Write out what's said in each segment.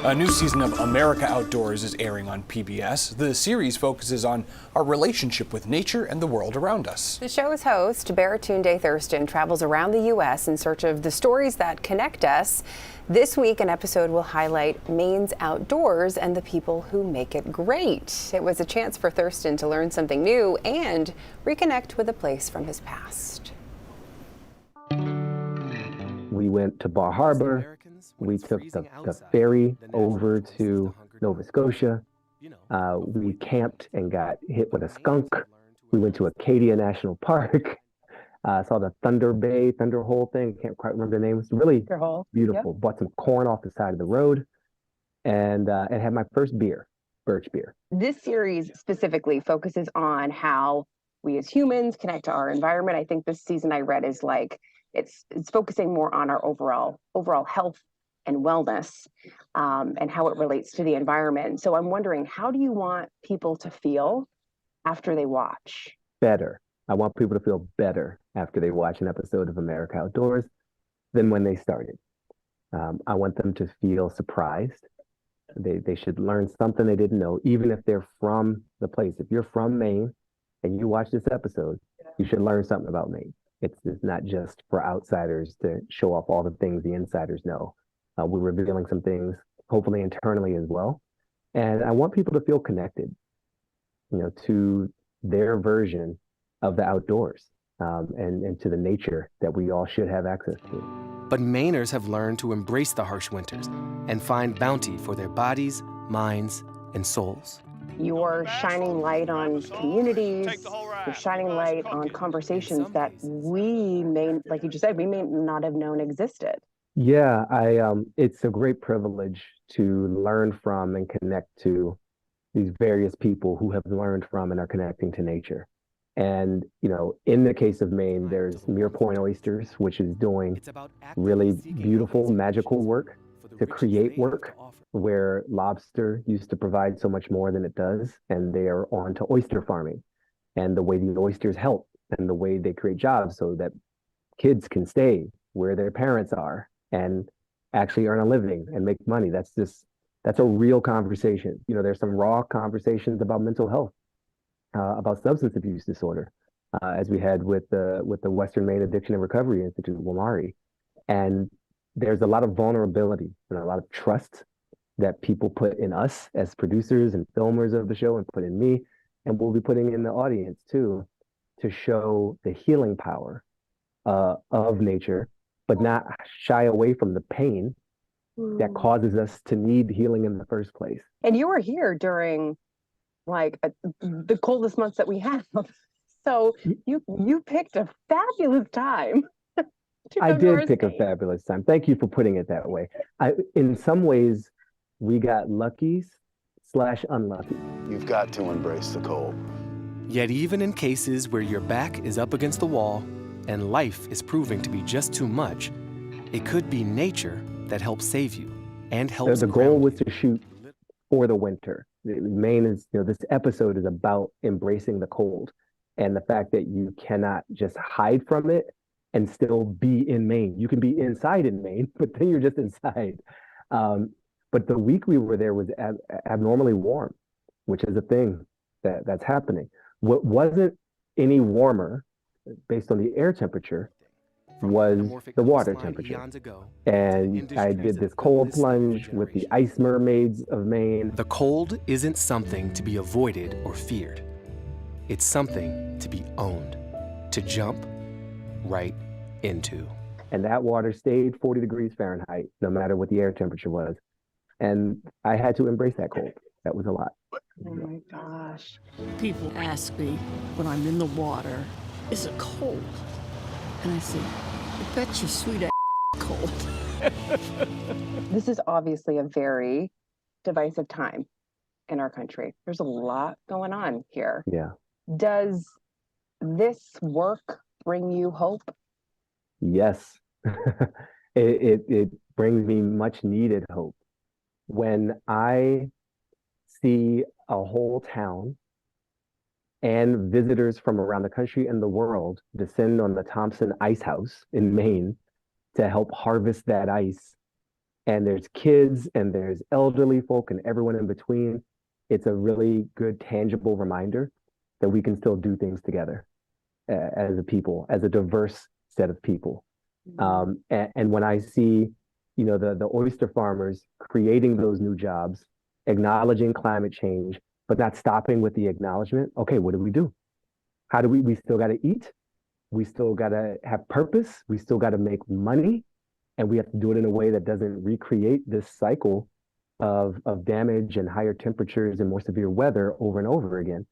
A new season of America Outdoors is airing on PBS. The series focuses on our relationship with nature and the world around us. The show's host, Baratunde Thurston, travels around the U.S. in search of the stories that connect us. This week, an episode will highlight Maine's outdoors and the people who make it great. It was a chance for Thurston to learn something new and reconnect with a place from his past. We went to Bar Harbor. We took the ferry over to Nova Scotia. We camped and got hit with a skunk. We went to Acadia National Park. Saw the Thunder Hole thing. Can't quite remember the name. It's really beautiful. Yep. Bought some corn off the side of the road, and had my first beer, birch beer. This series specifically focuses on how we as humans connect to our environment. I think this season I read is like it's focusing more on our overall health and wellness, and how it relates to the environment. So I'm wondering, how do you want people to feel after they watch? Better. I want people to feel better after they watch an episode of America Outdoors than when they started. I want them to feel surprised. They should learn something they didn't know, even if they're from the place. If you're from Maine and you watch this episode, you should learn something about Maine. It's not just for outsiders to show off all the things the insiders know. We're revealing some things, hopefully internally as well. And I want people to feel connected, to their version of the outdoors, and to the nature that we all should have access to. But Mainers have learned to embrace the harsh winters and find bounty for their bodies, minds, and souls. You're shining light on communities, you're shining light on conversations that we may, like you just said, we may not have known existed. Yeah, it's a great privilege to learn from and connect to these various people who have learned from and are connecting to nature. And, in the case of Maine, there's Mere Point Oysters, which is doing really beautiful, magical work to create work where lobster used to provide so much more than it does. And they are on to oyster farming and the way the oysters help and the way they create jobs so that kids can stay where their parents are and actually earn a living and make money. That's a real conversation. There's some raw conversations about mental health, about substance abuse disorder, as we had with the Western Maine Addiction and Recovery Institute, WMARI. And there's a lot of vulnerability and a lot of trust that people put in us as producers and filmers of the show and put in me, and we'll be putting in the audience too, to show the healing power of nature, but not shy away from the pain that causes us to need healing in the first place. And you were here during the coldest months that we have. So you picked a fabulous time. I did pick a fabulous time. Thank you for putting it that way. In some ways, we got lucky/unlucky. You've got to embrace the cold. Yet even in cases where your back is up against the wall and life is proving to be just too much, it could be nature that helps save you and helps. The goal was to shoot for the winter. Maine is, this episode is about embracing the cold and the fact that you cannot just hide from it and still be in Maine. You can be inside in Maine, but then you're just inside. But the week we were there was abnormally warm, which is a thing that's happening. What wasn't any warmer based on the air temperature was the water temperature. And I did this cold plunge with the ice mermaids of Maine. The cold isn't something to be avoided or feared. It's something to be owned, to jump right into. And that water stayed 40 degrees Fahrenheit, no matter what the air temperature was. And I had to embrace that cold. That was a lot. Oh my gosh. People ask me when I'm in the water, is it cold? And I say, I bet you sweet ass cold. This is obviously a very divisive time in our country. There's a lot going on here. Yeah. Does this work bring you hope? Yes. It brings me much needed hope. When I see a whole town and visitors from around the country and the world descend on the Thompson Ice House in Maine to help harvest that ice and there's kids and there's elderly folk and everyone in between. It's a really good, tangible reminder that we can still do things together as a people, as a diverse set of people. And when I see, the oyster farmers creating those new jobs, acknowledging climate change, but not stopping with the acknowledgement. Okay, what do? How do we still got to eat? We still got to have purpose. We still got to make money. And we have to do it in a way that doesn't recreate this cycle of damage and higher temperatures and more severe weather over and over again.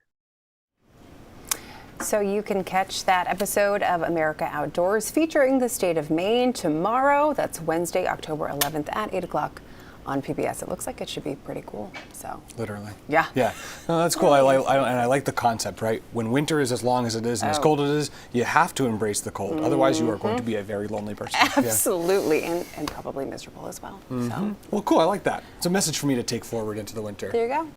So you can catch that episode of America Outdoors featuring the state of Maine tomorrow. That's Wednesday, October 11th at 8 o'clock on PBS. It looks like it should be pretty cool. So Literally. Yeah. Yeah. No, that's cool. I like the concept, right? When winter is as long as it is and as cold as it is, you have to embrace the cold. Otherwise, you are going to be a very lonely person. absolutely, and probably miserable as well. So Well, cool. I like that. It's a message for me to take forward into the winter. there you go.